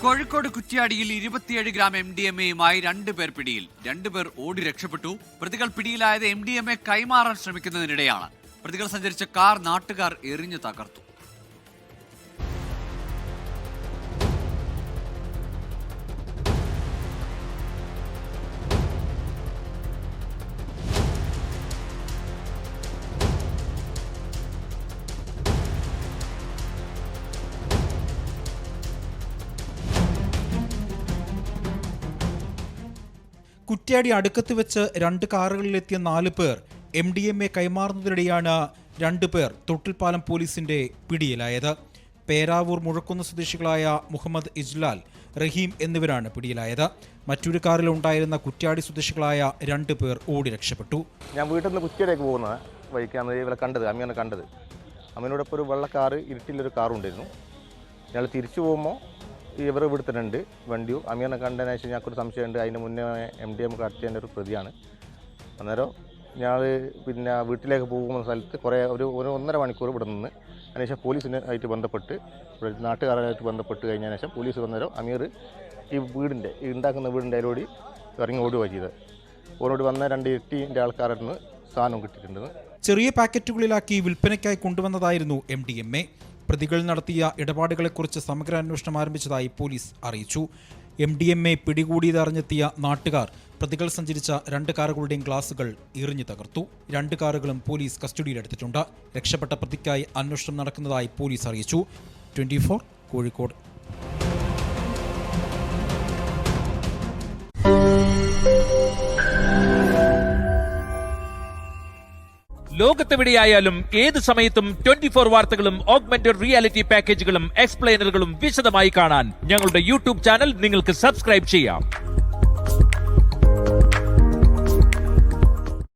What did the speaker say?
Kozhikode കുറ്റ്യാടിയിൽ 27 gram MDMA-യുമായി 2 പേർ പിടിയിൽ. 2 പേർ ഓടി രക്ഷപ്പെട്ടു. പ്രതികൾ പിടിയിലായത് MDMA കൈമാറാൻ ശ്രമിക്കുന്നതിനിടെയാണ്. പ്രതികൾ സഞ്ചരിച്ച കാർ നാട്ടുകാർ എറിഞ്ഞു തകർത്തു. കുറ്റ്യാടി അടുക്കത്ത് വെച്ച് 2 കാറുകളിലെത്തിയ 4 പേർ MDMA കൈമാറുന്നതിനിടെയാണ് 2 പേർ തൊട്ടിൽപ്പാലം പോലീസിന്റെ പിടിയിലായത്. പേരാവൂർ മുഴക്കുന്ന് സ്വദേശികളായ മുഹമ്മദ് ഇജ്ലാൽ, റഹീം എന്നിവരാണ് പിടിയിലായത്. മറ്റൊരു കാറിലുണ്ടായിരുന്ന കുറ്റ്യാടി സ്വദേശികളായ 2 പേർ ഓടി രക്ഷപ്പെട്ടു. ഞാൻ വീട്ടിൽ നിന്ന് കുറ്റ്യാടിലേക്ക് പോകുന്ന വഴിക്കാണ് ഇവരെ കണ്ടത്, അമ്മയാണ് കണ്ടത്. അമ്മയോടൊപ്പം ഒരു വെള്ള കാറ്, ഇരുട്ടിലൊരു കാറുണ്ടായിരുന്നു. ഞങ്ങൾ തിരിച്ചു പോകുമ്പോൾ ഇവർ ഇവിടുത്തെ 2 വണ്ടിയും അമ്മയെ കണ്ടതിന് ശേഷം ഞങ്ങൾക്കൊരു സംശയമുണ്ട്. അതിന് മുന്നേ MDMA കടത്തിയതിൻ്റെ ഒരു പ്രതിയാണ്. അന്നേരം ഞങ്ങൾ പിന്നെ വീട്ടിലേക്ക് പോകുന്ന സ്ഥലത്ത് ഒരു 1.5 മണിക്കൂർ ഇവിടെ നിന്ന് അതിനുശേഷം പോലീസിനായിട്ട് ബന്ധപ്പെട്ട് നാട്ടുകാരായിട്ട് ബന്ധപ്പെട്ട് കഴിഞ്ഞതിന് ശേഷം പോലീസ് വന്നേരം അമീർ ഈ ഉണ്ടാക്കുന്ന വീടിൻ്റെ അതിലോടി ഇറങ്ങി ഓടുകയാണ് ചെയ്തത്. ഓരോട് വന്ന 2 ഇരട്ടീൻ്റെ ആൾക്കാരുടെ സാധനം കിട്ടിയിട്ടുണ്ട്. ചെറിയ പാക്കറ്റുകളിലാക്കി വിൽപ്പനയ്ക്കായി കൊണ്ടുവന്നതായിരുന്നു MDMA. പ്രതികൾ നടത്തിയ ഇടപാടുകളെക്കുറിച്ച് സമഗ്ര അന്വേഷണം ആരംഭിച്ചതായി പോലീസ് അറിയിച്ചു. MDMA പിടികൂടിയതറിഞ്ഞെത്തിയ നാട്ടുകാർ പ്രതികൾ സഞ്ചരിച്ച 2 കാറുകളുടെയും ഗ്ലാസുകൾ എറിഞ്ഞു തകർത്തു. 2 കാറുകളും പോലീസ് കസ്റ്റഡിയിലെടുത്തിട്ടുണ്ട്. രക്ഷപ്പെട്ട പ്രതിക്കായി അന്വേഷണം നടക്കുന്നതായി പോലീസ് അറിയിച്ചു. 24 കോഴിക്കോട്. ലോകത്തെവിടെയായാലും ഏത് സമയത്തും 24 വാർത്തകളും ഓഗ്മെന്റഡ് റിയാലിറ്റി പാക്കേജുകളും എക്സ്പ്ലെയിനറുകളും വിശദമായി കാണാൻ ഞങ്ങളുടെ YouTube ചാനൽ നിങ്ങൾക്ക് സബ്സ്ക്രൈബ് ചെയ്യാം.